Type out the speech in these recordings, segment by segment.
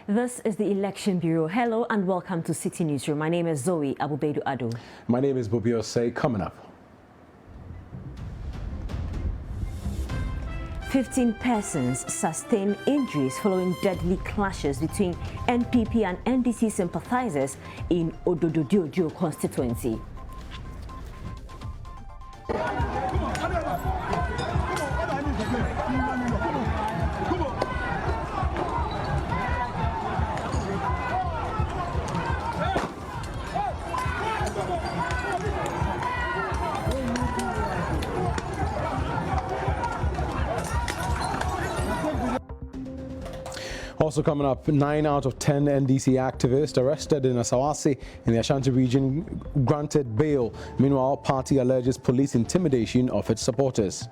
This is the Election Bureau. Hello and welcome to Citi Newsroom. My name is Zoe Abubeidu-Ado. My name is Bobiose. Coming up. 15 persons sustained injuries following deadly clashes between NPP and NDC sympathizers in Odododiodoo constituency. Also coming up, 9 out of 10 NDC activists arrested in Asawase in the Ashanti Region granted bail. Meanwhile, party alleges police intimidation of its supporters.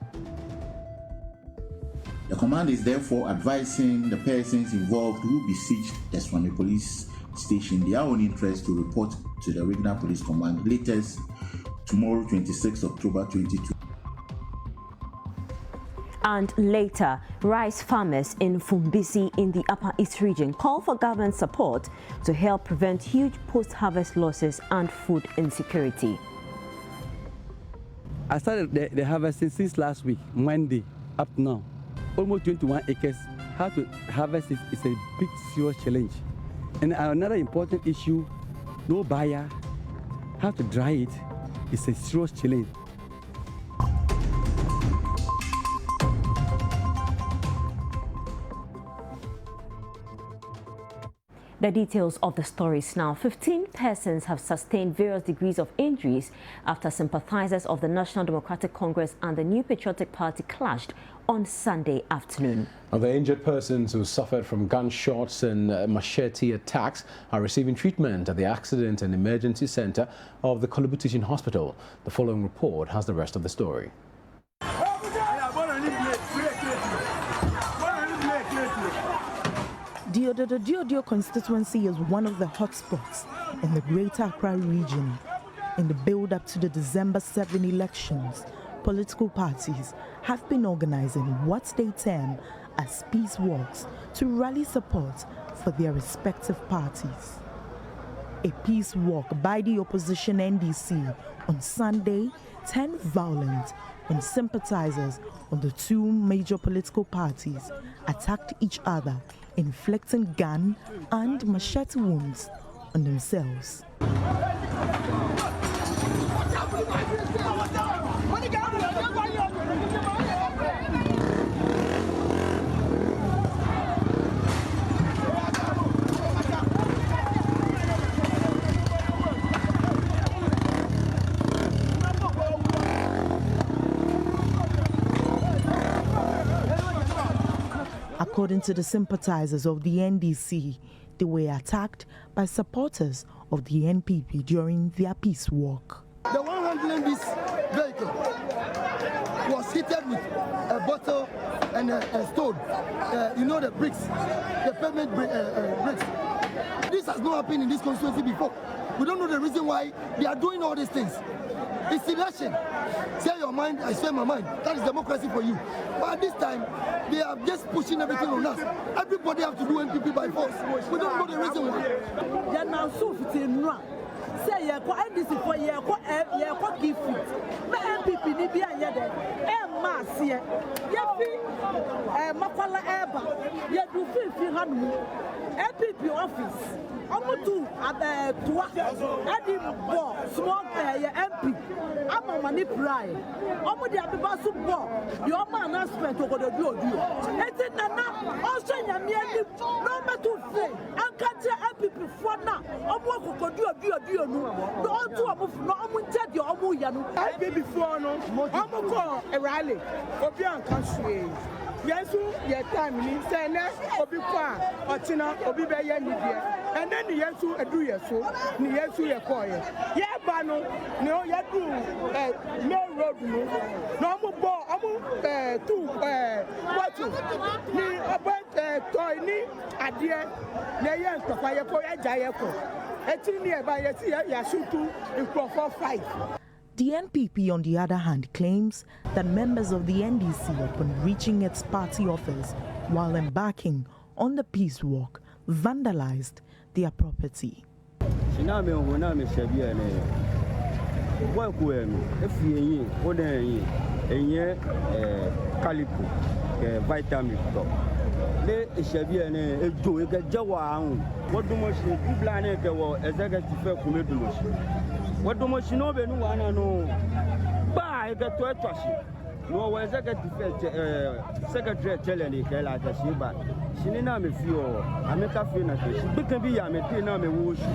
The command is therefore advising the persons involved who besieged the Swane police station their own interest to report to the regional police command latest tomorrow, 26 October 2022. And later, rice farmers in Fumbisi in the Upper East Region call for government support to help prevent huge post-harvest losses and food insecurity. I started the harvesting since last week, Monday, up now. Almost 21 acres. How to harvest it is a big, serious challenge. And another important issue, no buyer. How to dry it is a serious challenge. The details of the stories now. 15 persons have sustained various degrees of injuries after sympathizers of the National Democratic Congress and the New Patriotic Party clashed on Sunday afternoon. Now, the injured persons who suffered from gunshots and machete attacks are receiving treatment at the Accident and Emergency Center of the Kolubu Teaching Hospital. The following report has the rest of the story. The Odododiodoo constituency is one of the hotspots in the Greater Accra region. In the build-up to the December 7 elections, political parties have been organizing what they term as peace walks to rally support for their respective parties. A peace walk by the opposition NDC on Sunday turned violent when sympathizers of the two major political parties attacked each other, inflicting gun and machete wounds on themselves. According to the sympathizers of the NDC, they were attacked by supporters of the NPP during their peace walk. The one handling this vehicle was hit with a bottle and a stone. You know, the bricks, the pavement bricks. This has not happened in this constituency before. We don't know the reason why they are doing all these things. It's election. Say your mind, I say my mind. That is democracy for you. But at this time, they are just pushing everything on us. Everybody have to do NPP by force. We don't know the reason why. Say ye ko NDC for ye ko give it. Me NPP ni bia ye de. Mass ye. Ye fi makwala eba. Ye do fi hanu. NPP office. Omutu toa. Edi bo small ye MP. Ama mani pray. Omu di abiba su bo. The oma announcement Odododiodoo. Eti nana also nyame ani no metu fe. Ankaje NPP for na. Omu Odododiodoo no to omu nche di omu ya no. Before no. Omu ko a rally. Obi an country. Yesu ye time ni say na obi kwa otina obi be ye ni die. And then Yesu edu yeso ni Yesu ye ko ye. Ye ba no no ye do main road no. No omu bo omu two what ni about toy ni adie na ye ntofa ye ko ye ja ye ko. Eti ni e ba ye ti ya shoot in 5. The NPP, on the other hand, claims that members of the NDC, upon reaching its party office while embarking on the peace walk, vandalized their property. Vitamin le ishabia ne ejo ega jawa ahun wodumoshi ibla ne ke wo executive ku medumoshi wodumoshi no be nu wana no ba ega to etwashi no wo executive secretary tell le ke la tashi ba shini na me fi o ameka fi na ke shi bikan bi ya me te na me wo shi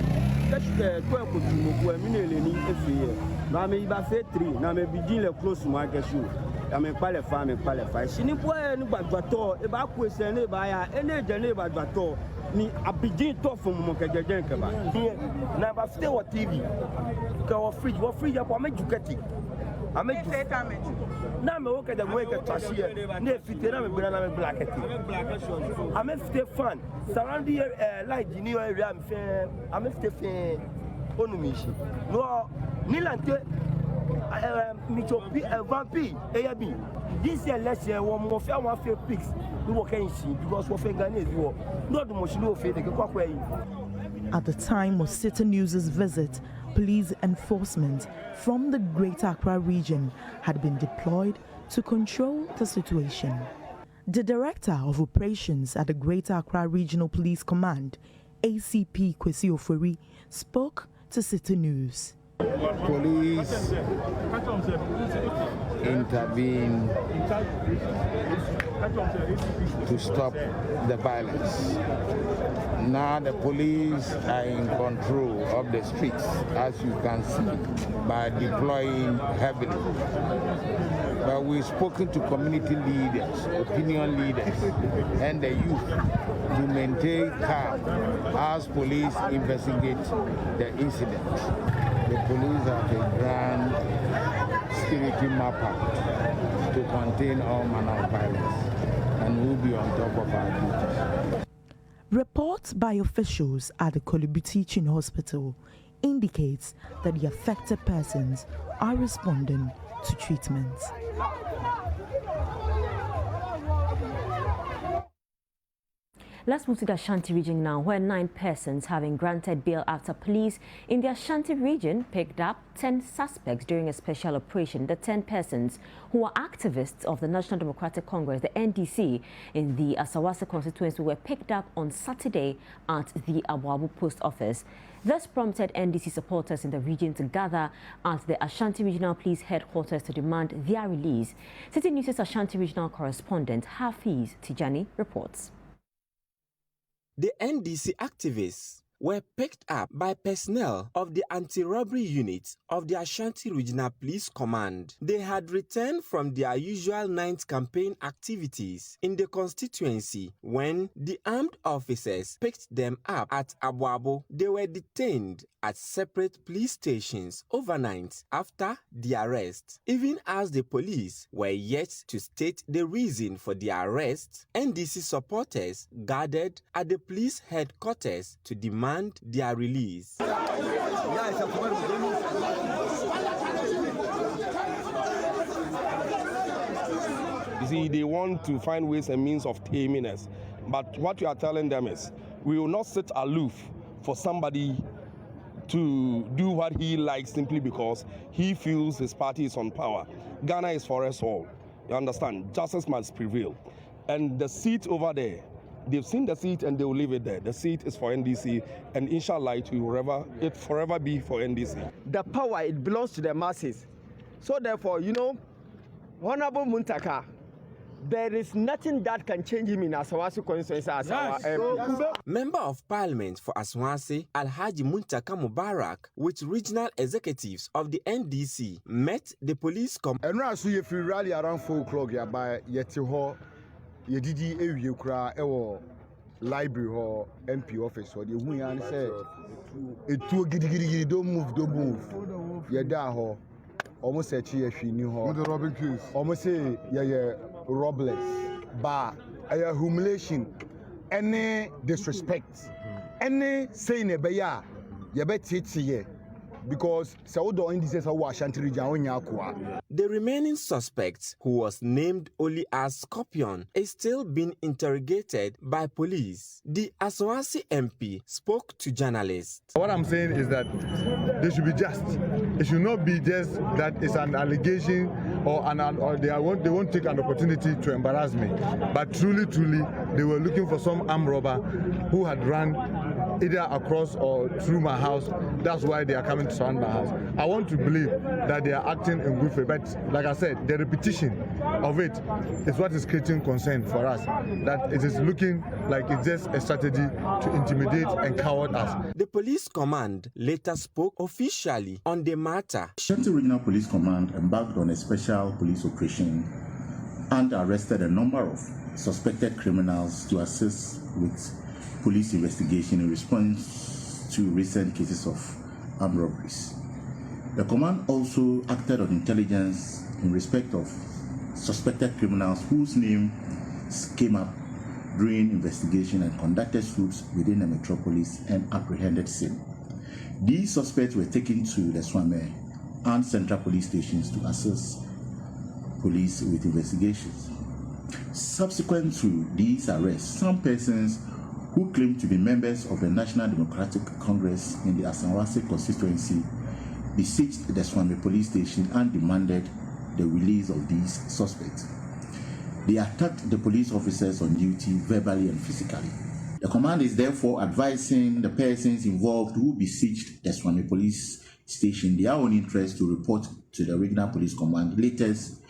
kashi ke to e ko tumo ku emi ne le ni efi na me iba fe 3 na me begin le close mo ake shu I'm a qualified. She didn't put any badwato, about question, by any journey badwato. Ni a begin talk from Mokajankaba. Never stay on TV. Go free, what free up, I make you get it. I make you damage. Now, I look at the way that Tashia, near Fitina, black. I make stay fun. Surrounding like the new area, I make stay fair. Onumishi. No, Nilante. This year, last year, one more fair one fair pigs. We were getting because we're Ghanaians. Not the most no fair. At the time of Citi News' visit, police enforcement from the Greater Accra region had been deployed to control the situation. The Director of Operations at the Greater Accra Regional Police Command, ACP Kwesi Ofori, spoke to Citi News. Police intervene to stop the violence. Now the police are in control of the streets, as you can see, by deploying heavily. But we've spoken to community leaders, opinion leaders, and the youth to maintain calm as police investigate the incident. The police have a grand security map out to contain all manner of violence, and we'll be on top of our duties. Reports by officials at the Kolubu Teaching Hospital indicates that the affected persons are responding to treatment. Let's move to the Ashanti region now, where 9 persons have been granted bail after police in the Ashanti region picked up 10 suspects during a special operation. The 10 persons, who are activists of the National Democratic Congress, the NDC, in the Asawase constituency, were picked up on Saturday at the Abuabu post office. This prompted NDC supporters in the region to gather at the Ashanti Regional Police headquarters to demand their release. Citi News' Ashanti Regional correspondent Hafiz Tijani reports. The NDC activists were picked up by personnel of the anti-robbery unit of the Ashanti Regional Police Command. They had returned from their usual night campaign activities in the constituency when the armed officers picked them up at Abuabo. They were detained at separate police stations overnight after the arrest. Even as the police were yet to state the reason for the arrest, NDC supporters gathered at the police headquarters to demand their release. You see, they want to find ways and means of taming us. But what we are telling them is, we will not sit aloof for somebody to do what he likes simply because he feels his party is on power. Ghana is for us all. You understand? Justice must prevail. And the seat over there, they've seen the seat and they will leave it there. The seat is for NDC, and inshallah it will forever be for NDC. The power, it belongs to the masses. So therefore, you know, Honorable Muntaka, there is nothing that can change him in Asawase constituency as our MP. Member of Parliament for Asawase, Alhaji Muntaka Mubarak, with regional executives of the NDC, met the police And now, so if you rally around 4 o'clock, you buy Yetiho, Yedidi, Eukra, Ewo, library, or MP office, or the woman said, it too giddy, don't move. Yadaho, almost said she knew her. The robbing case. Almost say, yeah. Robles, but a humiliation, any disrespect, any saying a beya, you bet it's here. because Saudo indices are Ashanti Region. The remaining suspect, who was named only as Scorpion, is still being interrogated by police. The Asawase MP spoke to journalists. What I'm saying is that they should be just. It should not be just that it's an allegation or they won't take an opportunity to embarrass me. But truly, they were looking for some armed robber who had run either across or through my house. That's why they are coming to surround my house. I want to believe that they are acting in good faith. But like I said, the repetition of it is what is creating concern for us. That it is looking like it's just a strategy to intimidate and coward us. The police command later spoke officially on the matter. Ashanti Regional Police Command embarked on a special police operation and arrested a number of suspected criminals to assist with police investigation in response to recent cases of armed robberies. The command also acted on intelligence in respect of suspected criminals whose names came up during investigation and conducted swoops within the metropolis and apprehended some. These suspects were taken to the Swame and Central police stations to assist police with investigations. Subsequent to these arrests, some persons who claimed to be members of the National Democratic Congress in the Asawase constituency besieged the Swame police station and demanded the release of these suspects. They attacked the police officers on duty verbally and physically. The command is therefore advising the persons involved who besieged the Swame police station their own interest to report to the Regional Police Command latest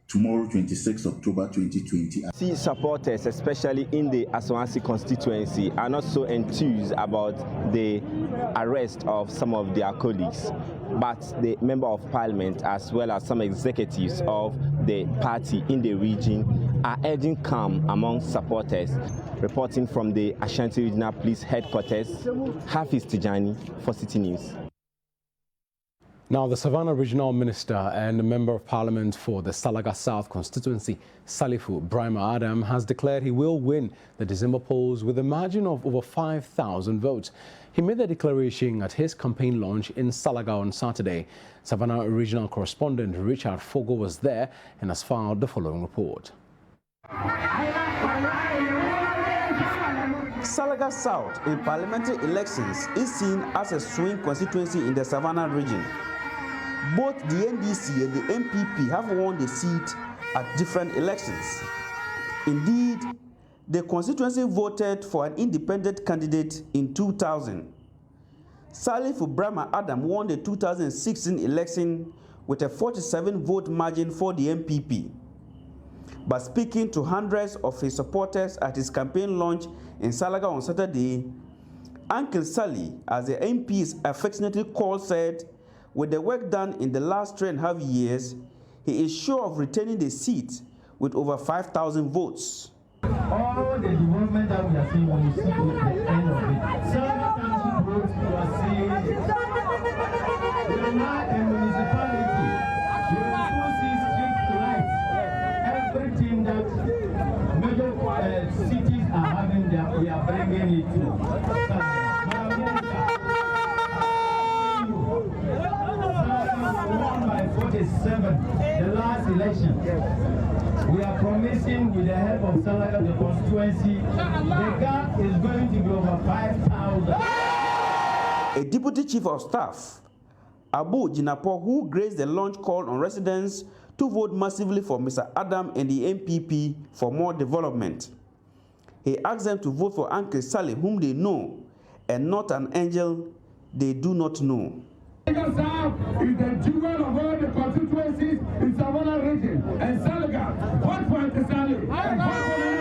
tomorrow, 26 October 2020. See, supporters, especially in the Asawase constituency, are not so enthused about the arrest of some of their colleagues, but the Member of Parliament, as well as some executives of the party in the region, are urging calm among supporters. Reporting from the Ashanti Regional Police Headquarters, Hafiz Tijani for Citi News. Now, the Savannah Regional Minister and the Member of Parliament for the Salaga South constituency, Salifu Brahma Adam, has declared he will win the December polls with a margin of over 5,000 votes. He made the declaration at his campaign launch in Salaga on Saturday. Savannah Regional Correspondent Richard Fogo was there and has filed the following report. Salaga South in parliamentary elections is seen as a swing constituency in the Savannah region. Both the NDC and the MPP have won the seat at different elections. Indeed, the constituency voted for an independent candidate in 2000. Salifu Brahma Adam won the 2016 election with a 47-vote margin for the MPP. But speaking to hundreds of his supporters at his campaign launch in Salaga on Saturday, Uncle Sally, as the MP is affectionately called, said, with the work done in the last 3.5 years, he is sure of retaining the seat with over 5,000 votes. All the development that we are seeing, when you see at the end of it, Salaga Township roads, you are seeing, we are not a municipality. You will see street lights. Everything that major cities are having, we are bringing it to Salaga. Won by 47 the last election. We are promising with the help of Salaga, the constituency, the gap is going to be over 5,000. A deputy chief of staff, Abu Jinapo, who graced the launch, called on residents to vote massively for Mr. Adam and the MPP for more development. He asked them to vote for Uncle Sally, whom they know, and not an angel they do not know. Salaga South is the jewel of all the constituencies in Savannah region, and Salaga, vote for Uncle Sally, and vote for the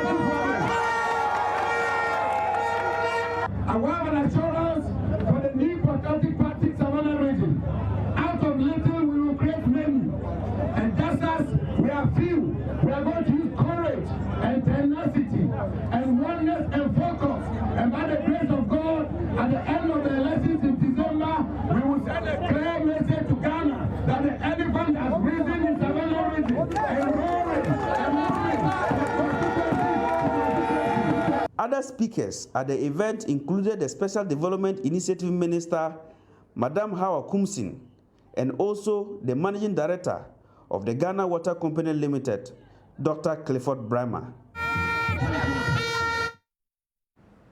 I want an assurance for the new patriotic party Savannah region. Out of little we will create many, and just as we are few, we are going to use courage and tenacity and oneness and focus, and by the grace of God, at the end of the elections in December, we will send a clear message to Ghana that the elephant has risen in Savannah region and roaring and moving. Other speakers at the event included the Special Development Initiative Minister, Madam Hawa Kumsin, and also the Managing Director of the Ghana Water Company Limited, Dr. Clifford Brahma.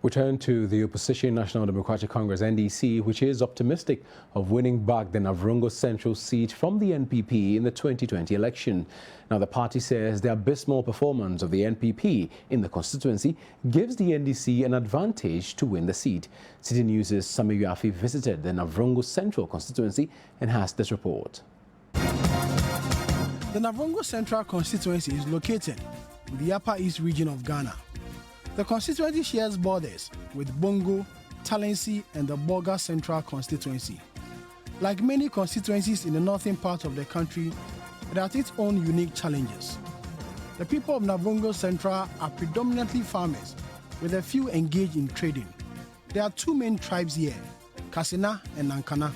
We turn to the opposition National Democratic Congress, NDC, which is optimistic of winning back the Navrongo Central seat from the NPP in the 2020 election. Now, the party says the abysmal performance of the NPP in the constituency gives the NDC an advantage to win the seat. Citi News' Sami Yafi visited the Navrongo Central constituency and has this report. The Navrongo Central constituency is located in the Upper East region of Ghana. The constituency shares borders with Bongo, Talensi, and the Bolga Central constituency. Like many constituencies in the northern part of the country, it has its own unique challenges. The people of Navrongo Central are predominantly farmers, with a few engaged in trading. There are two main tribes here, Kassina and Nankana.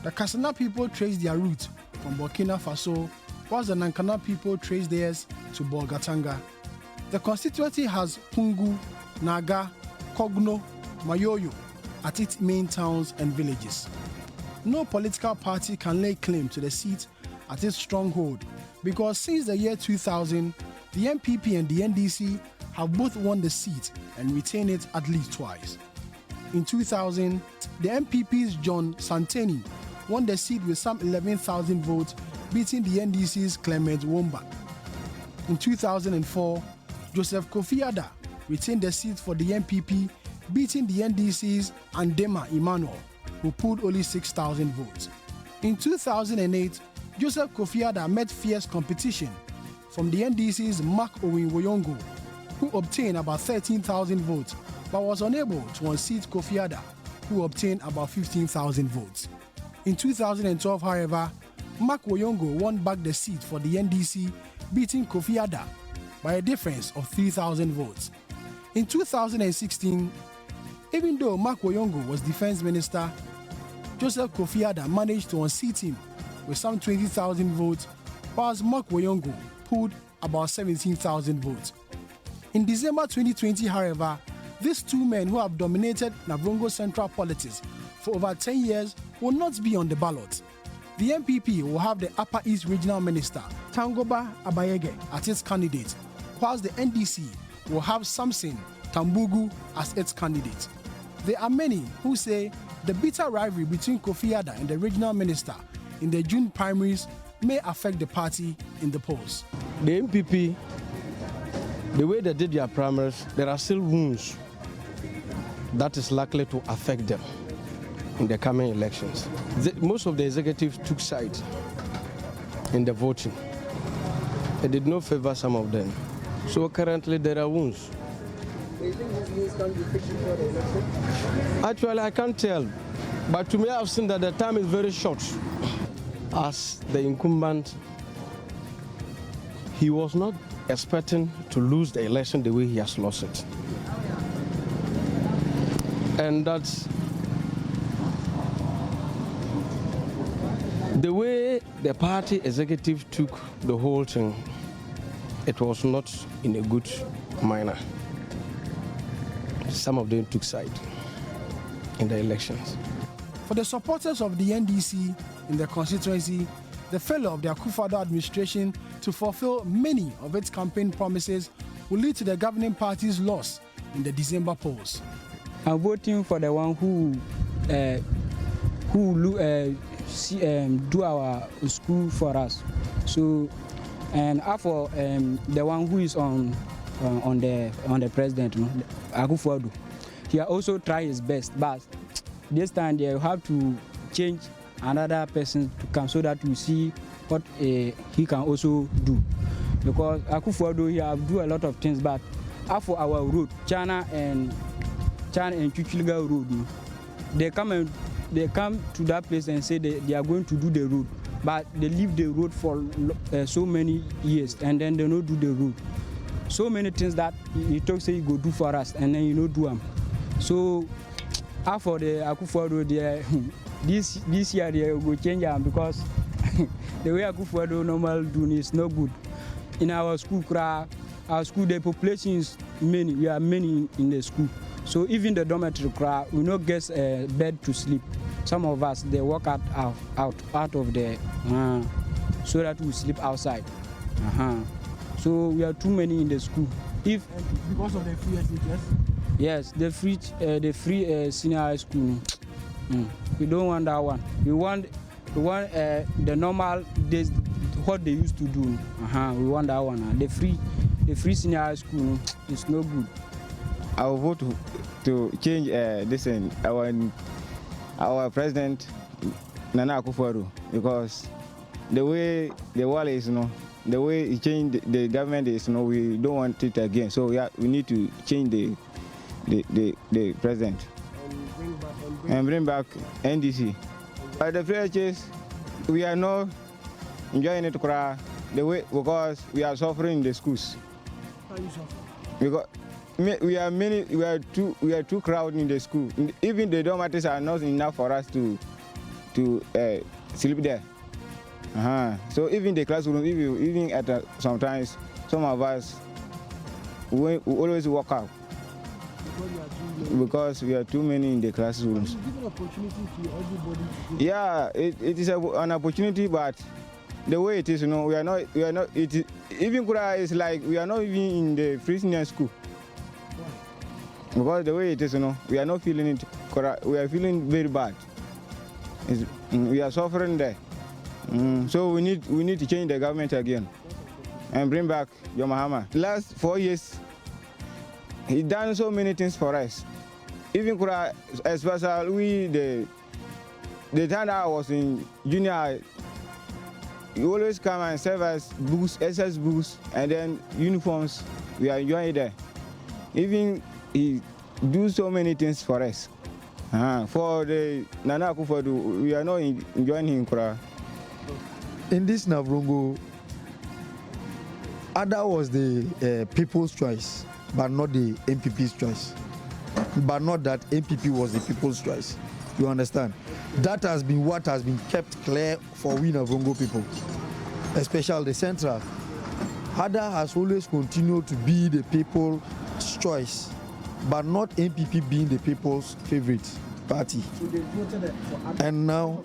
The Kassina people trace their roots from Burkina Faso, whilst the Nankana people trace theirs to Bolgatanga. The constituency has Pungu, Naga, Kogno, Mayoyo at its main towns and villages. No political party can lay claim to the seat at its stronghold because since the year 2000, the NPP and the NDC have both won the seat and retained it at least twice. In 2000, the NPP's John Santeni won the seat with some 11,000 votes, beating the NDC's Clement Womba. In 2004, Joseph Kofi Ada retained the seat for the NPP, beating the NDC's Andema Emmanuel, who pulled only 6,000 votes. In 2008, Joseph Kofi Ada met fierce competition from the NDC's Mark Owen Woyongo, who obtained about 13,000 votes, but was unable to unseat Kofi Ada, who obtained about 15,000 votes. In 2012, however, Mark Woyongo won back the seat for the NDC, beating Kofi Ada by a difference of 3,000 votes. In 2016, even though Mark Woyongo was defense minister, Joseph Kofi Ada managed to unseat him with some 20,000 votes, whilst Mark Woyongo pulled about 17,000 votes. In December 2020, however, these two men who have dominated Navrongo Central politics for over 10 years will not be on the ballot. The NPP will have the Upper East Regional Minister, Tangoba Abayege, as its candidate, whilst the NDC will have Samson Tambugu as its candidate. There are many who say the bitter rivalry between Kofi Ada and the regional minister in the June primaries may affect the party in the polls. The NPP, the way they did their primaries, there are still wounds that is likely to affect them in the coming elections. Most of the executives took sides in the voting. It did not favor some of them. So currently there are wounds. Do you think these wounds can be fixed before the election? Actually, I can't tell. But to me, I've seen that the time is very short. As the incumbent, he was not expecting to lose the election the way he has lost it. And that's the way the party executive took the whole thing. It was not in a good manner. Some of them took side in the elections. For the supporters of the NDC in the constituency, the failure of the Akufo-Addo administration to fulfill many of its campaign promises will lead to the governing party's loss in the December polls. I'm voting for the one who do our school for us. So, and for the one who is on the president, Akufo-Addo, he also tried his best, but this time they have to change another person to come so that we see what he can also do. Because Akufo-Addo, he have do a lot of things, but for our road, China and Chuchiliga road, they come to that place and say they are going to do the road, but they leave the road for so many years and then they don't do the road. So many things that he talk say he go do for us and then you don't do them. So for the Akufo-Addo, this year they will change them because the way Akufo-Addo normally do is no good. In our school, the population is many. We are many in the school. So even the dormitory, we not get a bed to sleep. some of us they walk out of the so that we sleep outside. So we are too many in the school. If because of the free SHS? Yes, the free senior high school. We don't want that one. We want the normal days, what they used to do. We want that one. The free senior high school is no good. I will vote to change this in our president Nana Akufo-Addo, because the way the world is, the way he changed the government is, we don't want it again. So we need to change the president and bring back NDC. But the PHS, we are not enjoying it the way, because we are suffering in the schools. How you suffer? Because we are too crowded in the school. Even the dormitories are not enough for us to sleep there. So even the classroom, even at sometimes some of us we always walk out because we are too many in the classrooms. Yeah, it is an opportunity, but the way it is, we are not. It even Kura is like we are not even in the free senior school. Because the way it is, we are not feeling it. We are feeling very bad. We are suffering there. So we need to change the government again and bring back John Mahama. Last 4 years, he done so many things for us. Even especially the time I was in junior high, he always come and serve us books, SS books, and then uniforms. We are enjoying there. Even he do so many things for us. For the Nana Akufo-Addo, we are not enjoying him. In this Navrongo, Ada was the people's choice, but not the MPP's choice. But not that MPP was the people's choice. You understand? That has been what has been kept clear for we Navrongo people, especially the Central. Ada has always continued to be the people's choice, but not MPP being the people's favorite party. So they voted for Ada. And now,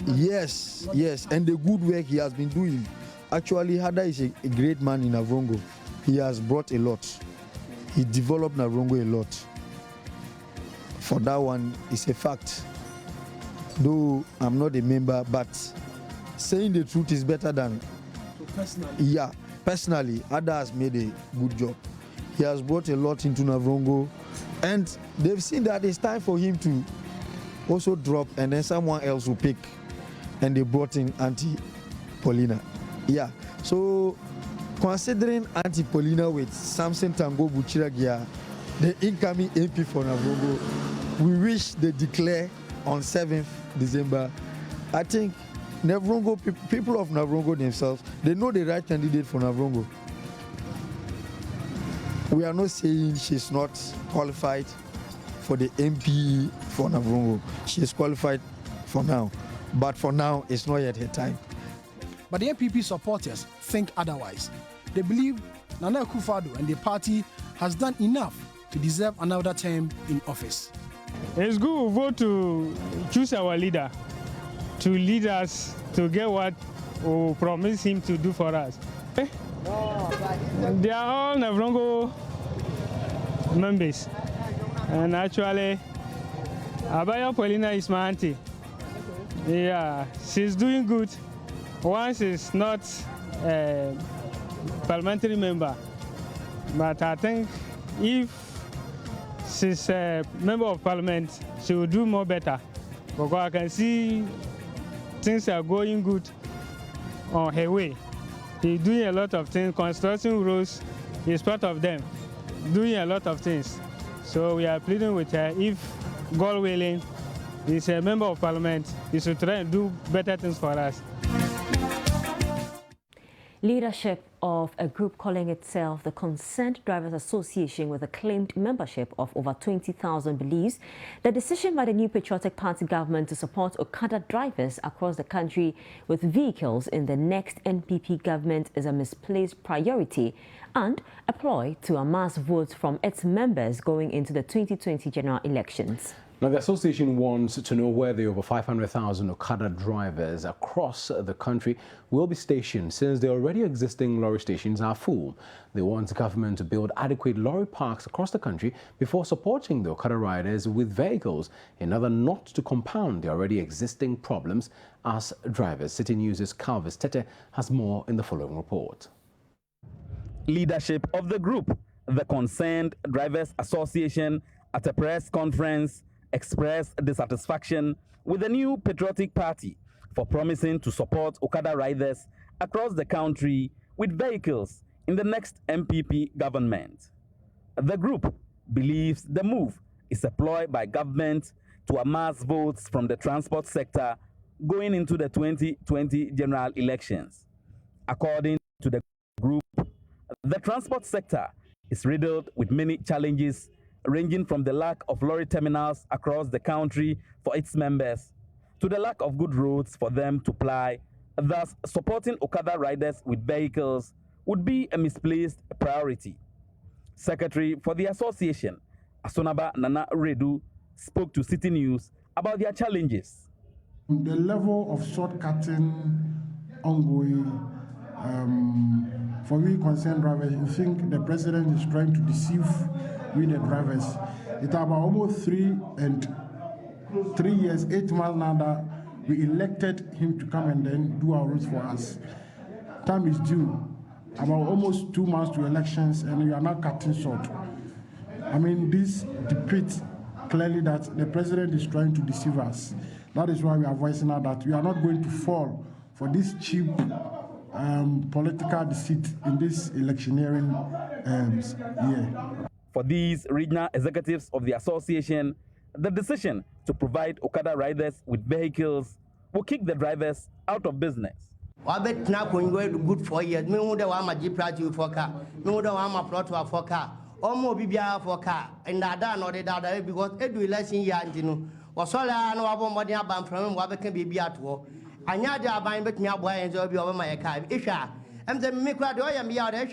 yes, and the good work he has been doing. Actually, Ada is a great man in Navrongo. He has brought a lot. He developed Navrongo a lot. For that one, it's a fact. Though I'm not a member, but saying the truth is better than. So personally? Yeah, personally, Ada has made a good job. He has brought a lot into Navrongo, and they've seen that it's time for him to also drop, and then someone else will pick, and they brought in Auntie Paulina. Yeah, so considering Auntie Paulina with Samson Tango Buchiragia, the incoming MP for Navrongo, we wish they declare on 7th December. I think Navrongo, people of Navrongo themselves, they know the right candidate for Navrongo. We are not saying she's not qualified for the MP for Navrongo. She is qualified for now, but for now, it's not yet her time. But the MPP supporters think otherwise. They believe Nana Akufo-Addo and the party has done enough to deserve another term in office. It's good we vote to choose our leader, to lead us to get what we promise him to do for us. They are all Navrongo members, and actually Abaya Paulina is my auntie. Yeah, she's doing good. Once is not a parliamentary member, but I think if she's a member of parliament, she will do more better, because I can see things are going good on her way. She's doing a lot of things. Construction roads is part of them, doing a lot of things. So we are pleading with her, if God willing, is a member of parliament, he should try and do better things for us. Leadership of a group calling itself the Concerned Drivers Association, with a claimed membership of over 20,000, believes the decision by the New Patriotic Party government to support Okada drivers across the country with vehicles in the next NPP government is a misplaced priority and a ploy to amass votes from its members going into the 2020 general elections. Now, the association wants to know where the over 500,000 Okada drivers across the country will be stationed, since the already existing lorry stations are full. They want the government to build adequate lorry parks across the country before supporting the Okada riders with vehicles, in order not to compound the already existing problems as drivers. Citi News' Calvis Tete has more in the following report. Leadership of the group, the Concerned Drivers Association, at a press conference expressed dissatisfaction with the new patriotic party for promising to support Okada riders across the country with vehicles in the next MPP government. The group believes the move is a ploy by government to amass votes from the transport sector going into the 2020 general elections. According to the group, the transport sector is riddled with many challenges, ranging from the lack of lorry terminals across the country for its members to the lack of good roads for them to ply. Thus, supporting Okada riders with vehicles would be a misplaced priority. Secretary for the association, Asonaba Nalerigu, spoke to Citi News about their challenges. The level of shortcutting ongoing for we concerned drivers, I think the president is trying to deceive we the drivers. It's about almost 3 years, 8 months now that we elected him to come and then do our routes for us. Time is due. About almost 2 months to elections, and we are not cutting short. I mean, this depicts clearly that the president is trying to deceive us. That is why we are voicing out that we are not going to fall for this cheap political deceit in this electioneering year. For these regional executives of the association, the decision to provide Okada riders with vehicles will kick the drivers out of business. Good 4 years. Me who the one my Jeep radio for car. Me who the one my plot for car. Almost bibia for car. And that no the dada because edu election year antino. Was all I know about money about from what can be at war. Anya de aban bet me aboy enjoy be over my car. Isha. And the me crowd I am here the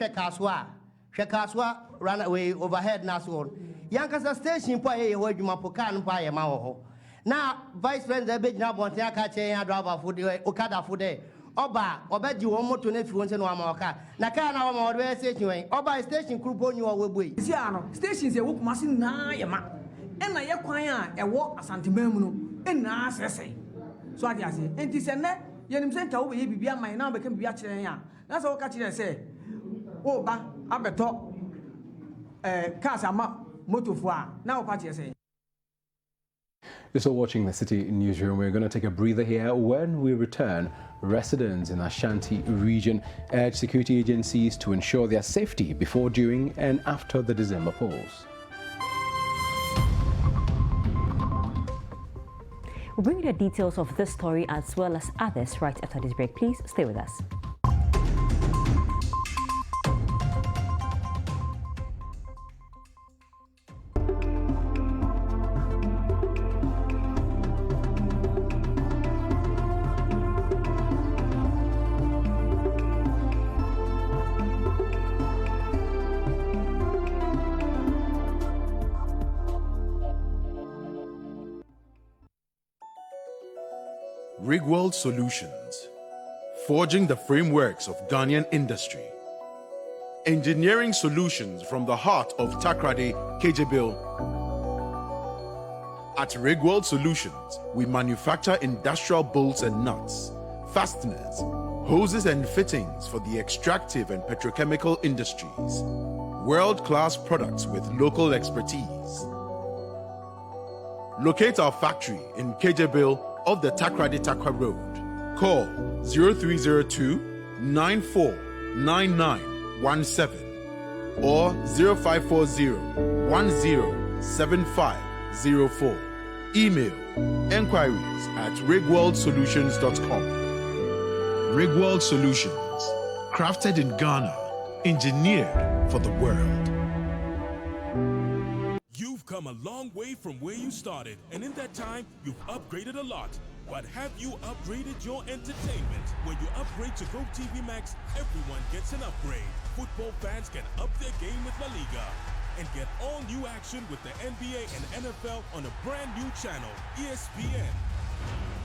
Shekaswa run away overhead Naswon. Yankasa station po e ho dwuma po car no pa ye ma ho. Now vice president be na bonte aka che ya driver for the Okada for there. Oba obeji wo moto na fi won se no amaka na car na wo mo do station wen oba station crew bo nyu wo boy si ano station se wo kuma sin na ye ma e na ye kwan a e wo Asante mu no e na asese so ade ase enti se ne ye nim se nta wo be bibia man na be kan bibia kire yan na se wo ka kire se wo ba abeto cars ama motofo a na wo pa kire se. You're still watching the Citi Newsroom. We're going to take a breather here. When we return, residents in Ashanti Region urge security agencies to ensure their safety before, during and after the December polls. We'll bring you the details of this story as well as others right after this break. Please stay with us. Rigworld Solutions, forging the frameworks of Ghanaian industry. Engineering solutions from the heart of Takrade, Kejebil. At Rigworld Solutions, we manufacture industrial bolts and nuts, fasteners, hoses and fittings for the extractive and petrochemical industries. World-class products with local expertise. Locate our factory in Kejebil of the Takrade Takwa Road. Call 0302 949917 or 0540 107504. Email enquiries at rigworldsolutions.com. Rigworld Solutions, crafted in Ghana, engineered for the world. You've come a long way from where you started, and in that time, you've upgraded a lot. But have you upgraded your entertainment? When you upgrade to GoTV Max, everyone gets an upgrade. Football fans can up their game with La Liga. and get all new action with the NBA and NFL on a brand new channel, ESPN.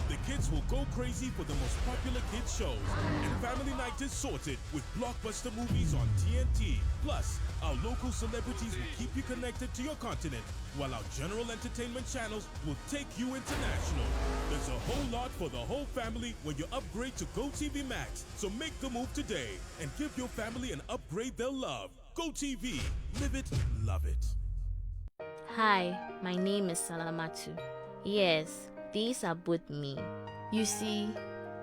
The kids will go crazy for the most popular kids shows, and family night is sorted with blockbuster movies on TNT. Plus, our local celebrities will keep you connected to your continent, while our general entertainment channels will take you international. There's a whole lot for the whole family when you upgrade to GoTV Max, so make the move today and give your family an upgrade they'll love. GoTV, live it, love it. Hi, my name is Salamatu. Yes, these are both me. You see,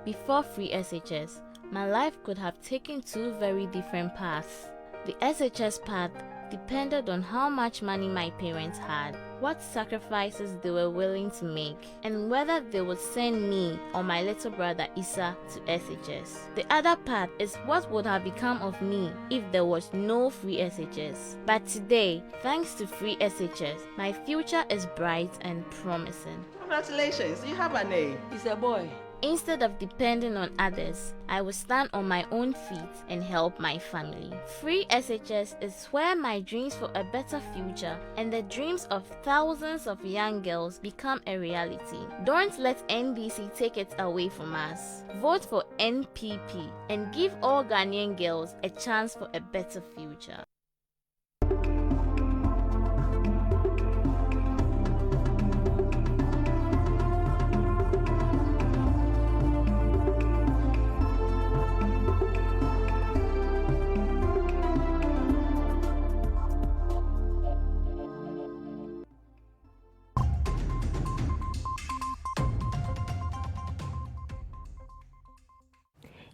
before free SHS, my life could have taken two very different paths. The SHS path depended on how much money my parents had, what sacrifices they were willing to make, and whether they would send me or my little brother Issa to SHS. The other part is what would have become of me if there was no free SHS. But today, thanks to free SHS, my future is bright and promising. Congratulations, you have an A. He's a boy. Instead of depending on others, I will stand on my own feet and help my family. Free SHS is where my dreams for a better future and the dreams of thousands of young girls become a reality. Don't let NDC take it away from us. Vote for NPP and give all Ghanaian girls a chance for a better future.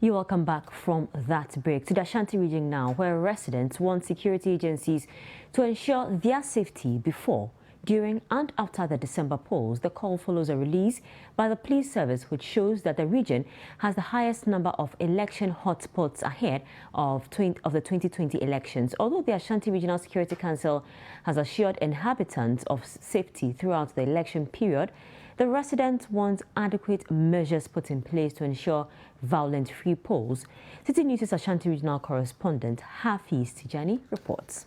You're welcome back from that break to the Ashanti region now, where residents want security agencies to ensure their safety before, during and after the December polls. The call follows a release by the police service which shows that the region has the highest number of election hotspots ahead of the 2020 elections. Although the Ashanti Regional Security Council has assured inhabitants of safety throughout the election period, the residents want adequate measures put in place to ensure violent-free polls. Citi News' Ashanti Regional correspondent Hafiz Tijani reports.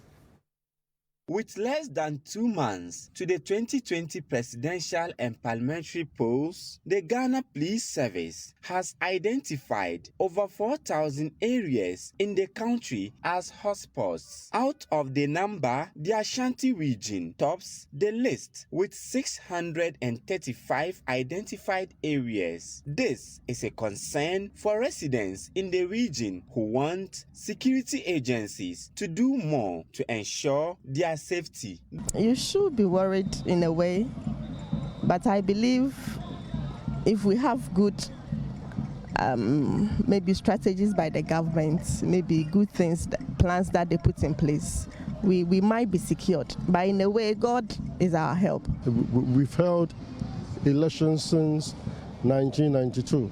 With less than 2 months to the 2020 presidential and parliamentary polls, the Ghana Police Service has identified over 4,000 areas in the country as hotspots. Out of the number, the Ashanti region tops the list with 635 identified areas. This is a concern for residents in the region who want security agencies to do more to ensure their safety. You should be worried in a way, but I believe if we have good maybe strategies by the government, maybe good things, plans that they put in place, we might be secured. But in a way, God is our help. We've held elections since 1992,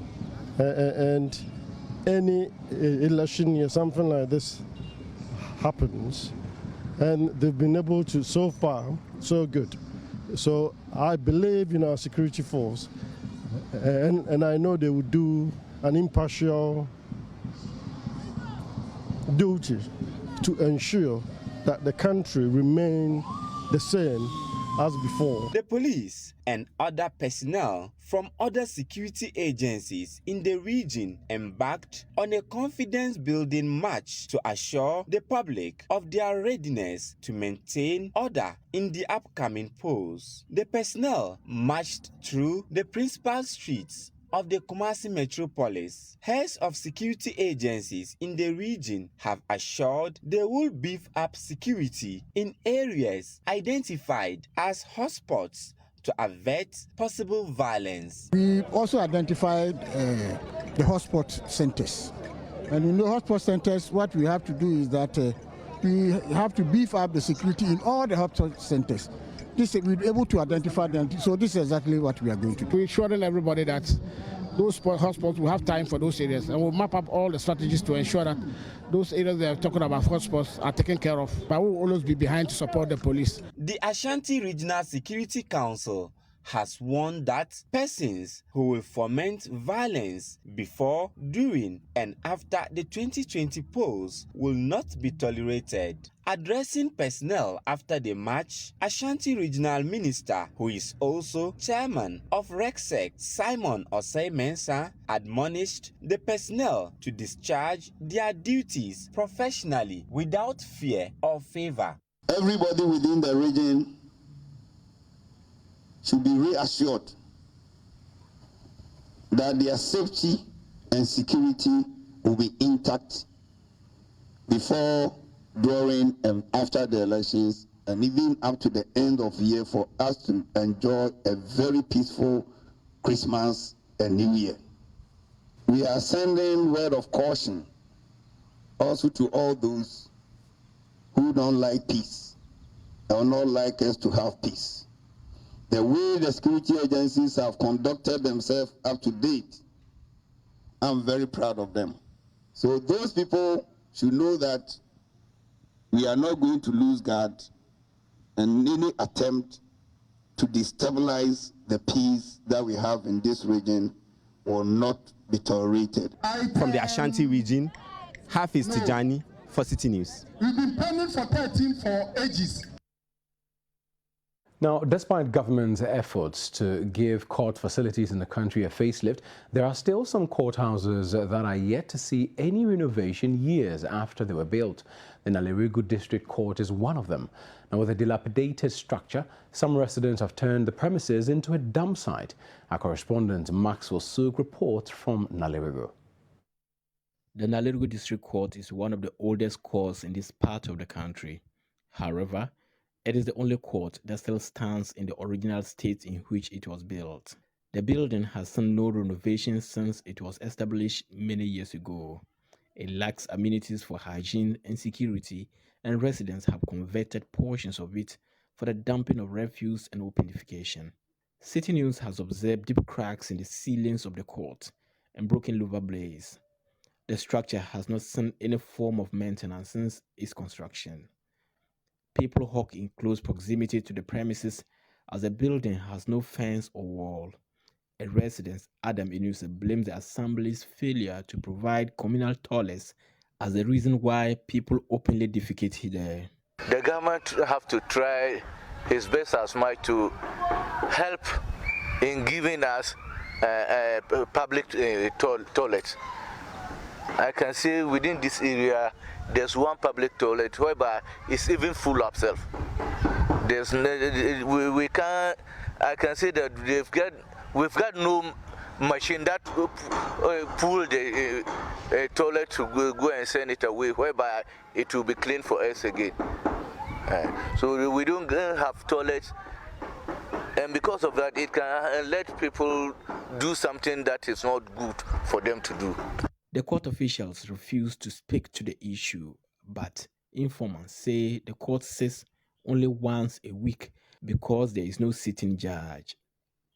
and any election year, something like this happens, and they've been able to, so far, so good. So I believe in our security force, and I know they will do an impartial duty to ensure that the country remain the same as before. The police and other personnel from other security agencies in the region embarked on a confidence-building march to assure the public of their readiness to maintain order in the upcoming polls. The personnel marched through the principal streets of the Kumasi metropolis. Heads of security agencies in the region have assured they will beef up security in areas identified as hotspots to avert possible violence. We also identified the hotspot centers. And in the hotspot centers, what we have to do is that we have to beef up the security in all the hotspot centers. We'll be able to identify them. So this is exactly what we are going to do. We're assuring everybody that those hotspots will have time for those areas, and we'll map up all the strategies to ensure that those areas they are talking about hotspots are taken care of. But we'll always be behind to support the police. The Ashanti Regional Security Council has warned that persons who will foment violence before, during, and after the 2020 polls will not be tolerated. Addressing personnel after the march, Ashanti Regional Minister, who is also chairman of RECSEC, Simon Osei-Mensah, admonished the personnel to discharge their duties professionally without fear or favor. Everybody within the region should be reassured that their safety and security will be intact before, during, and after the elections, and even up to the end of the year, for us to enjoy a very peaceful Christmas and New Year. We are sending word of caution also to all those who don't like peace or not like us to have peace. The way the security agencies have conducted themselves up to date, I'm very proud of them. So those people should know that we are not going to lose guard, and any attempt to destabilize the peace that we have in this region will not be tolerated. From the Ashanti region, Hafiz Tijani for Citi News. We've been pending for 13 for ages. Now, despite government's efforts to give court facilities in the country a facelift, there are still some courthouses that are yet to see any renovation years after they were built. The Nalerigu District Court is one of them. Now, with a dilapidated structure, some residents have turned the premises into a dump site. Our correspondent Maxwell Suk reports from Nalerigu. The Nalerigu District Court is one of the oldest courts in this part of the country. However, it is the only court that still stands in the original state in which it was built. The building has seen no renovation since it was established many years ago. It lacks amenities for hygiene and security, and residents have converted portions of it for the dumping of refuse and openification. Citi News has observed deep cracks in the ceilings of the court and broken louver blades. The structure has not seen any form of maintenance since its construction. People hawk in close proximity to the premises as the building has no fence or wall. A resident, Adam Inusa, blames the assembly's failure to provide communal toilets as the reason why people openly defecate there. The government have to try his best as much to help in giving us public toilets. I can see within this area there's one public toilet whereby it's even full of self. There's we can't. I can see that we've got no machine that pull the toilet to go and send it away, whereby it will be clean for us again. So we don't have toilets, and because of that, it can let people do something that is not good for them to do. The court officials refuse to speak to the issue, but informants say the court sits only once a week because there is no sitting judge.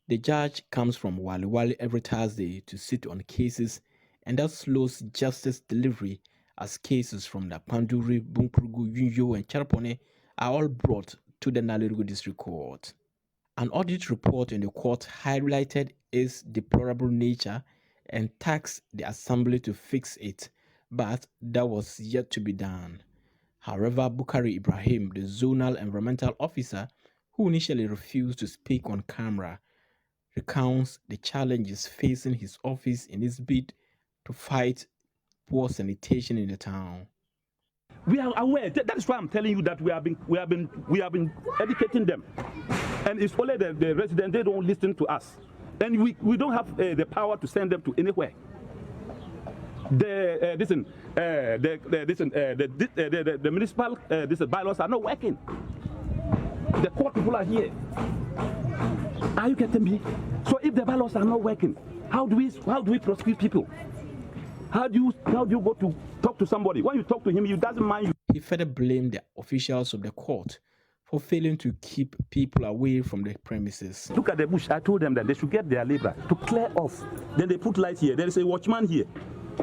The judge comes from Wali Wali every Thursday to sit on cases, and that slows justice delivery as cases from the Panduri, Bunkpurugu, Yunyo, and Charpone are all brought to the Nalerigu District Court. An audit report in the court highlighted its deplorable nature and tasked the assembly to fix it, but that was yet to be done. However, Bukari Ibrahim, the zonal environmental officer, who initially refused to speak on camera, recounts the challenges facing his office in his bid to fight poor sanitation in the town. We are aware. That is why I'm telling you that we have been educating them, and it's only the residents, they don't listen to us. And we don't have the power to send them to anywhere. The municipal bylaws are not working. The court people are here. Are you getting me? So if the bylaws are not working, how do we prosecute people? How do you go to talk to somebody? When you talk to him, he doesn't mind you. He further blamed the officials of the court for failing to keep people away from the premises. Look at the bush. I told them that they should get their labor to clear off. Then they put light here. There is a watchman here.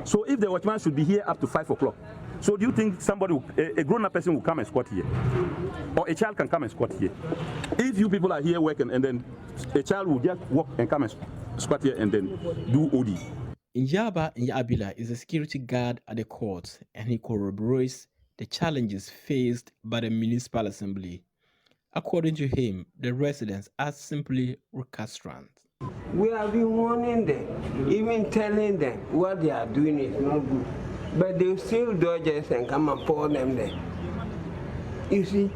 So if the watchman should be here up to 5 o'clock, so do you think somebody, a grown-up person will come and squat here? or a child can come and squat here. If you people are here working and then a child will just walk and come and squat here and then do OD. Njaba Nyabila is a security guard at the court, and he corroborates the challenges faced by the municipal assembly. According to him, the residents are simply recalcitrant. We have been warning them, even telling them what they are doing is not good. But they still dodge us and come and pour them there. You see?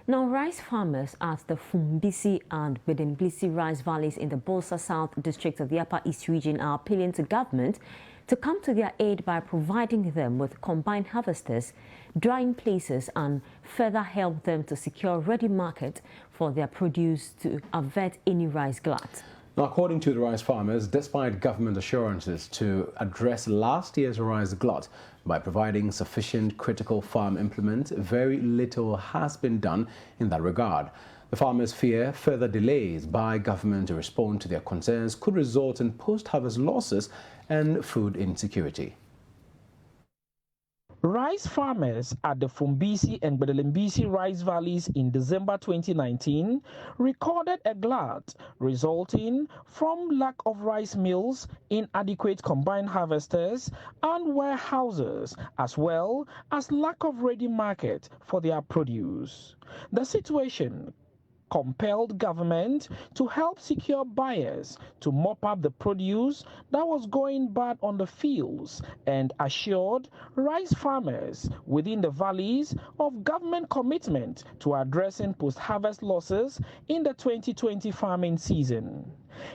Now, rice farmers at the Fumbisi and Bedemblisi rice valleys in the Bolsa South district of the Upper East region are appealing to government to come to their aid by providing them with combined harvesters, drying places, and further help them to secure ready market for their produce to avert any rice glut. Now, according to the rice farmers, despite government assurances to address last year's rice glut by providing sufficient critical farm implements, very little has been done in that regard. The farmers fear further delays by government to respond to their concerns could result in post-harvest losses and food insecurity. Rice farmers at the Fumbisi and Bedelimbisi rice valleys in December 2019 recorded a glut resulting from lack of rice mills, inadequate combined harvesters and warehouses, as well as lack of ready market for their produce. The situation compelled government to help secure buyers to mop up the produce that was going bad on the fields and assured rice farmers within the valleys of government commitment to addressing post-harvest losses in the 2020 farming season.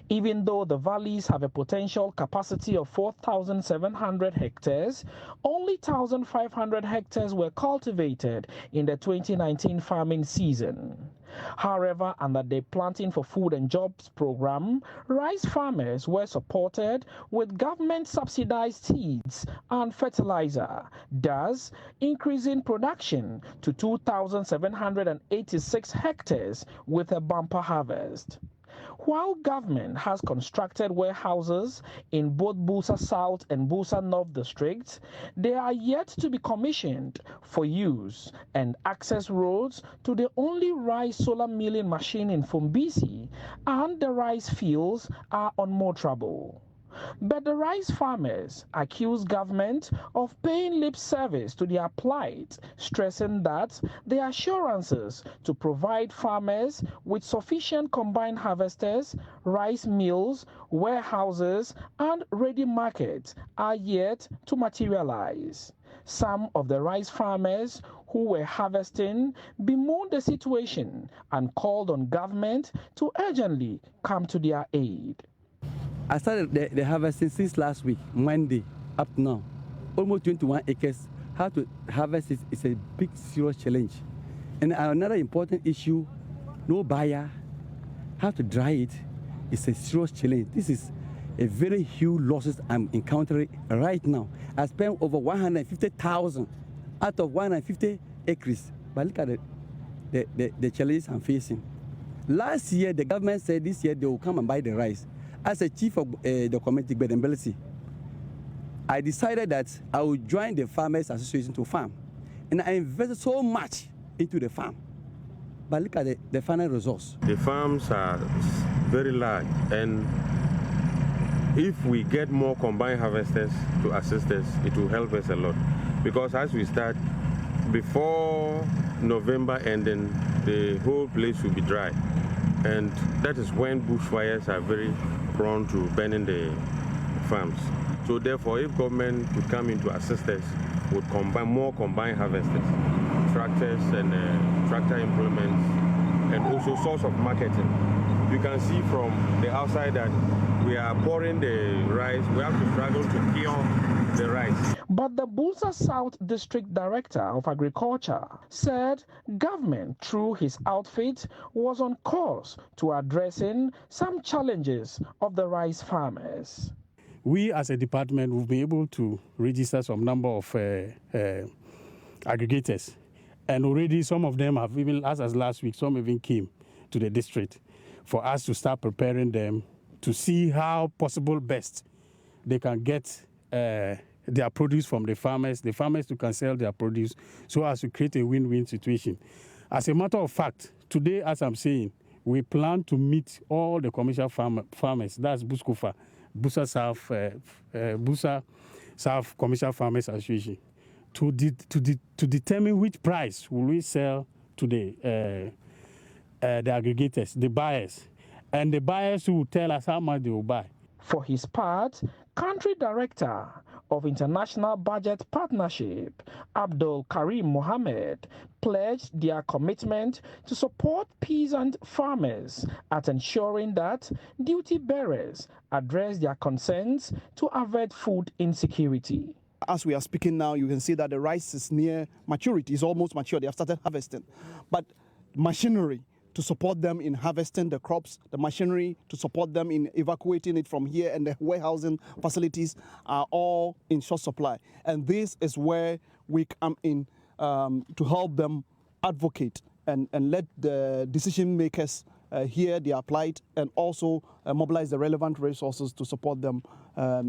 Even though the valleys have a potential capacity of 4,700 hectares, only 1,500 hectares were cultivated in the 2019 farming season. However, under the Planting for Food and Jobs program, rice farmers were supported with government-subsidized seeds and fertilizer, thus increasing production to 2,786 hectares with a bumper harvest. While government has constructed warehouses in both Bolsa South and Bolsa North districts, they are yet to be commissioned for use, and access roads to the only rice solar milling machine in Fumbisi and the rice fields are unmotorable. But the rice farmers accuse government of paying lip service to their plight, stressing that the assurances to provide farmers with sufficient combined harvesters, rice mills, warehouses, and ready markets are yet to materialize. Some of the rice farmers who were harvesting bemoaned the situation and called on government to urgently come to their aid. I started the harvesting since last week, Monday, up now. Almost 21 acres. How to harvest it is a big, serious challenge. And another important issue, no buyer. How to dry it is a serious challenge. This is a very huge losses I'm encountering right now. I spent over 150,000 out of 150 acres. But look at the challenges I'm facing. Last year, the government said this year they will come and buy the rice. As a chief of the community, Bedemblisi, I decided that I would join the Farmers Association to farm. And I invested so much into the farm. But look at the final results. The farms are very large, and if we get more combined harvesters to assist us, it will help us a lot. Because as we start, before November ending, the whole place will be dry. And that is when bushfires are very prone to burning the farms. So therefore, if government could come in to assist us with more combined harvesters, tractors and tractor implements, and also source of marketing. You can see from the outside that we are pouring the rice. We have to struggle to cure the rice. But the Bolsa South District Director of Agriculture said government, through his outfit, was on course to addressing some challenges of the rice farmers. We as a department will be able to register some number of aggregators. And already some of them have even, as last week, some even came to the district for us to start preparing them to see how possible best they can get their produce from the farmers too can sell their produce, so as to create a win-win situation. As a matter of fact, today, as I'm saying, we plan to meet all the commercial farmers, that's Buskofa, Busa South Commercial Farmers Association, to determine which price will we sell to the aggregators, the buyers, and the buyers will tell us how much they will buy. For his part, Country Director of International Budget Partnership, Abdul Karim Mohammed, pledged their commitment to support peasant farmers at ensuring that duty bearers address their concerns to avert food insecurity. As we are speaking now, you can see that the rice is near maturity, it's almost mature, they have started harvesting. But machinery to support them in harvesting the crops, the machinery to support them in evacuating it from here, and the warehousing facilities are all in short supply. And this is where we come in to help them advocate and let the decision makers hear their plight, and also mobilize the relevant resources to support them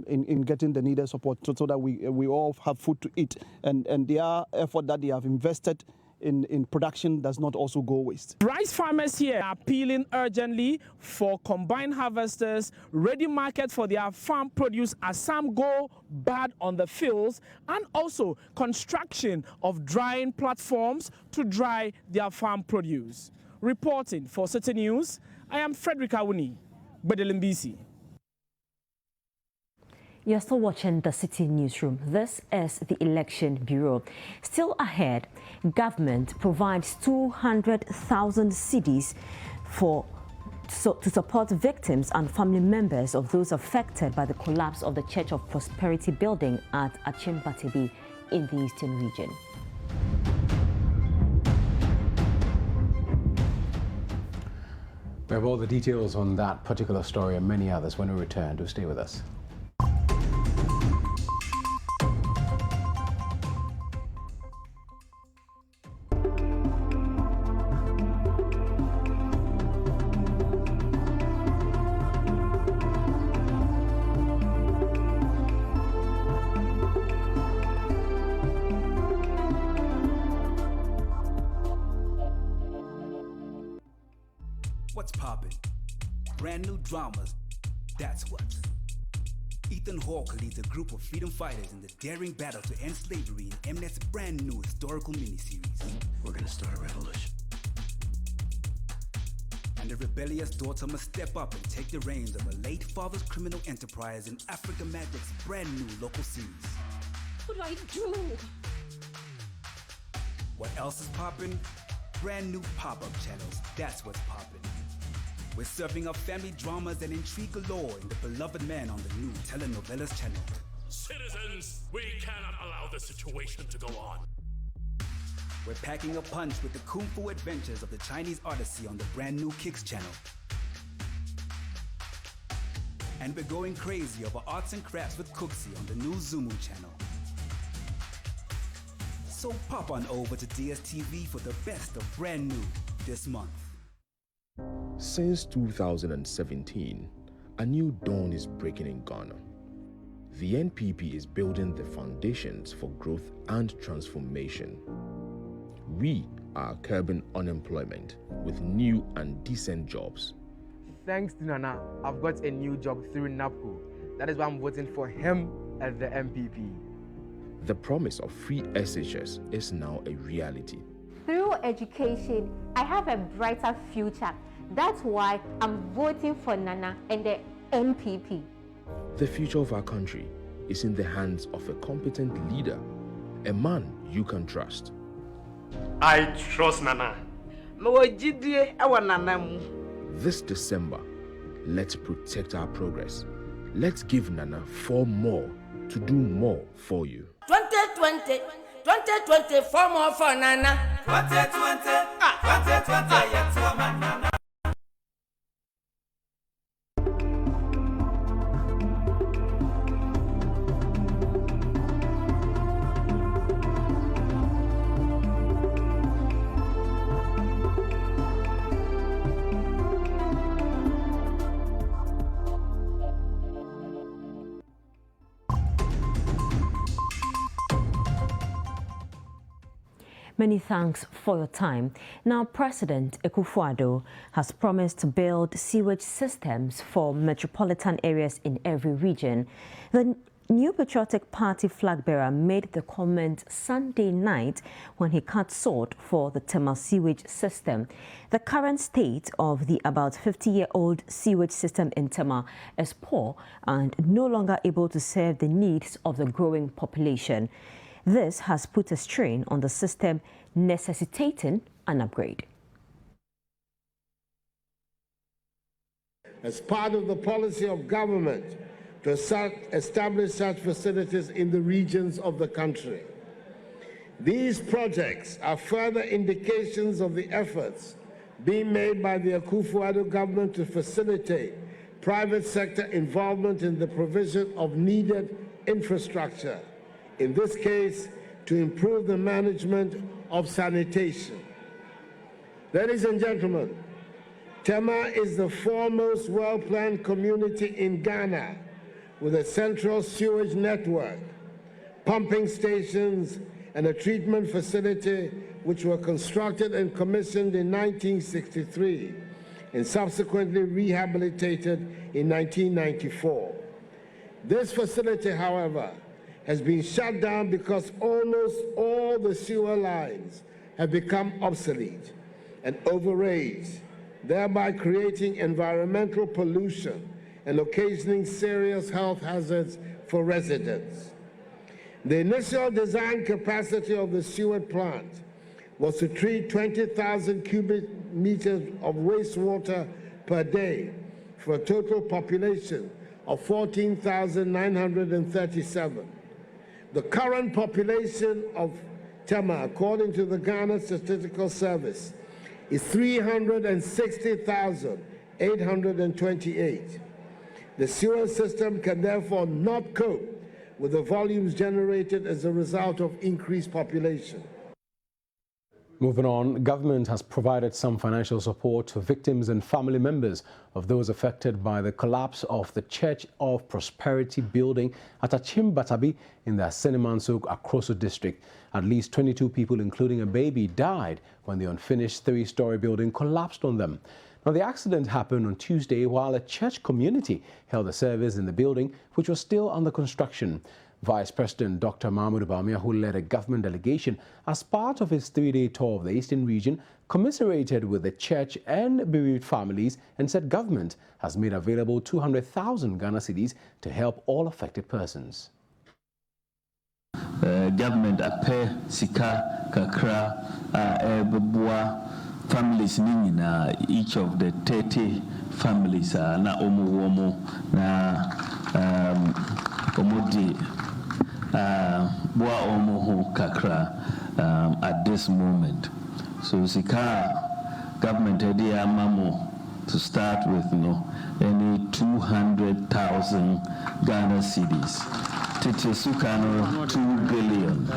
in getting the needed support so that we all have food to eat. And their effort that they have invested in production does not also go waste. Rice farmers here are appealing urgently for combined harvesters, ready market for their farm produce as some go bad on the fields, and also construction of drying platforms to dry their farm produce. Reporting for Citi News, I am Frederick Awuni, Bedelimbisi. You're still watching the Citi Newsroom. This is the Election Bureau. Still ahead, government provides 200,000 cedis to support victims and family members of those affected by the collapse of the Church of Prosperity building at Achimbatebi in the Eastern Region. We have all the details on that particular story and many others when we return. Do stay with us. What's poppin'? Brand new dramas, that's what. Ethan Hawke leads a group of freedom fighters in the daring battle to end slavery in Mnet's brand new historical miniseries. We're gonna start a revolution. And the rebellious daughter must step up and take the reins of her late father's criminal enterprise in Africa Magic's brand new local series. What do I do? What else is poppin'? Brand new pop-up channels, that's what's poppin'. We're serving up family dramas and intrigue galore in The Beloved Man on the new telenovelas channel. Citizens, we cannot allow this situation to go on. We're packing a punch with the kung fu adventures of the Chinese Odyssey on the brand new Kicks channel. And we're going crazy over arts and crafts with Cooksy on the new Zumu channel. So pop on over to DSTV for the best of brand new this month. Since 2017, a new dawn is breaking in Ghana. The NPP is building the foundations for growth and transformation. We are curbing unemployment with new and decent jobs. Thanks to Nana, I've got a new job through NAPCO. That is why I'm voting for him as the MPP. The promise of free SHS is now a reality. Through education, I have a brighter future. That's why I'm voting for Nana and the MPP. The future of our country is in the hands of a competent leader, a man you can trust. I trust Nana. This December, let's protect our progress. Let's give Nana 4 more to do more for you. 2020, 4 more for Nana. 2020, 2020, for Nana. Many thanks for your time. Now, President Akufo-Addo has promised to build sewage systems for metropolitan areas in every region. The New Patriotic Party flag bearer made the comment Sunday night when he cut salt for the Tema sewage system. The current state of the about 50-year-old sewage system in Tema is poor and no longer able to serve the needs of the growing population. This has put a strain on the system, necessitating an upgrade. As part of the policy of government to establish such facilities in the regions of the country. These projects are further indications of the efforts being made by the Akufo-Addo government to facilitate private sector involvement in the provision of needed infrastructure, in this case, to improve the management of sanitation. Ladies and gentlemen, Tema is the foremost well-planned community in Ghana, with a central sewage network, pumping stations, and a treatment facility which were constructed and commissioned in 1963 and subsequently rehabilitated in 1994. This facility, however, has been shut down because almost all the sewer lines have become obsolete and overaged, thereby creating environmental pollution and occasioning serious health hazards for residents. The initial design capacity of the sewer plant was to treat 20,000 cubic meters of wastewater per day for a total population of 14,937. The current population of Tema, according to the Ghana Statistical Service, is 360,828. The sewer system can therefore not cope with the volumes generated as a result of increased population. Moving on, government has provided some financial support to victims and family members of those affected by the collapse of the Church of Prosperity building at Achimbatabi in the Asenimanso Akroso district. At least 22 people, including a baby, died when the unfinished three-story building collapsed on them. Now, the accident happened on Tuesday while a church community held a service in the building, which was still under construction. Vice President Dr. Mahmoud Bawumia, who led a government delegation as part of his three-day tour of the Eastern region, commiserated with the church and bereaved families and said government has made available 200,000 Ghana cedis to help all affected persons. Government appear sika kakra ebua families nina each of the 30 families na omo na omodi boa omo ho kakra at this moment. So sika government idea mamo to start with any 200,000 Ghana cedis. Titi Sukano 2 billion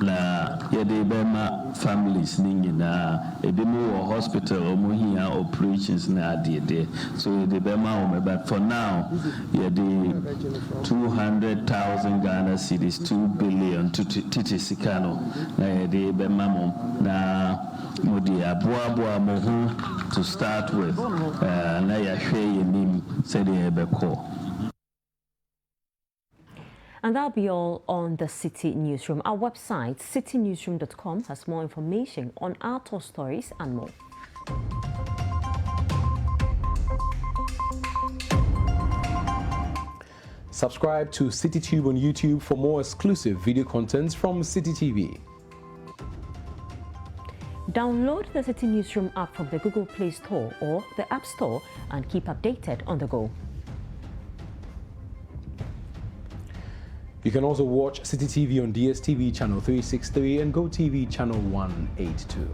na yede bema families ningi na edemu hospital omuhia operations na adede so yede bema but for now yede 200,000 Ghana cedis 2 billion to Titi Sukano na yede bema mo na modi aboa mo to start with na yahwe yenim sede ebeko. And that'll be all on the Citi Newsroom. Our website, citinewsroom.com, has more information on our top stories and more. Subscribe to CityTube on YouTube for more exclusive video contents from Citi TV. Download the Citi Newsroom app from the Google Play Store or the App Store and keep updated on the go. You can also watch Citi TV on DSTV channel 363 and GoTV channel 182.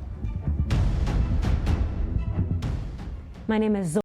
My name is